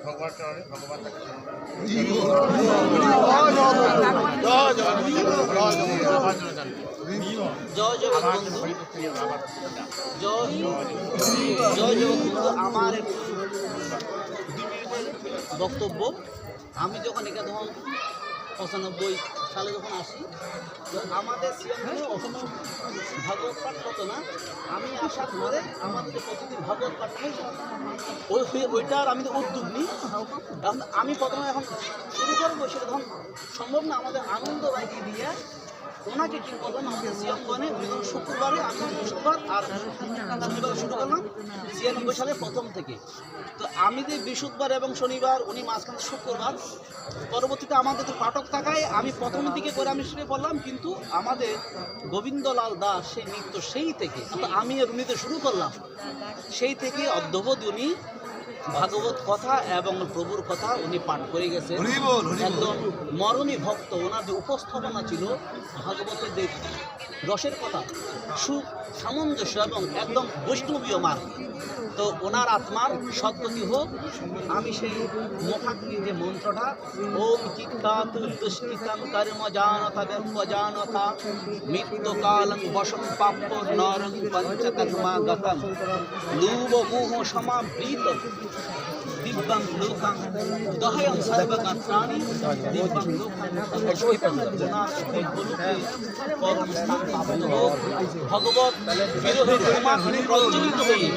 ভগবান চরণে ভগবান তাকে আমার বক্তব্য, আমি যখন এখানে তখন 95 সালে যখন আসি, তো আমাদের সিএমকে ওখানে ভাগবত পাঠ হতো না। আমি আসার পরে আমাদের যে প্রতিদিন ভাগবত পাঠ ওইটার আমি তো উদ্যোগ নিই। এখন আমি প্রথমে এখন শুরু করবো, সেটা তখন সম্ভব না। আমাদের আনন্দ বাইকে দিয়ে ওনাকে কি করলাম, আমাদের সিএমগণে শুক্রবারে, আমি শুক্রবার আর শনিবার শুরু করলাম 96 সালের প্রথম থেকে। তো আমি যে বৃহস্পতিবার এবং শনিবার, উনি মাঝখানে শুক্রবার, পরবর্তীতে আমাদের তো পাঠক থাকায় আমি প্রথম দিকে করে আমি শুরু করলাম। কিন্তু আমাদের গোবিন্দলাল দাস সেই নৃত্য সেই থেকে, তো আমি উনিতে শুরু করলাম, সেই থেকে অদ্যাবধি উনি ভাগবত কথা এবং প্রভুর কথা উনি পাঠ করে গেছেন। একদম মরমী ভক্ত। ওনার যে উপস্থাপনা ছিল ভাগবতের যে রসের কথা, সুসামঞ্জস্য এবং একদম বৈষ্ণবীয় মার্গ। তো ওনার আত্মার সদ্গতি হোক। আমি সেই মুখাগ্নি যে মন্ত্রটা, ওম চিত্তাত দুষ্কৃতং কর্ম জানতা ব্যপজানতা মৃত্যুকালং বশং পাপ্য নরং পঞ্চকর্মাগতং লুব মোহ সমাবৃত দিব্যাং লোকাং দহয়ং সর্বগাত্রাণি দিব্যাং লোকাং পরম স্থান প্রাপ্ত হোক। ভগবত বিরহের উন্মাদনে প্রজ্বলিত হয়ে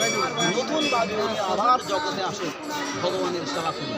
নতুন ভাবে উনি আবার জগতে আসে ভগবানের সেবা করি।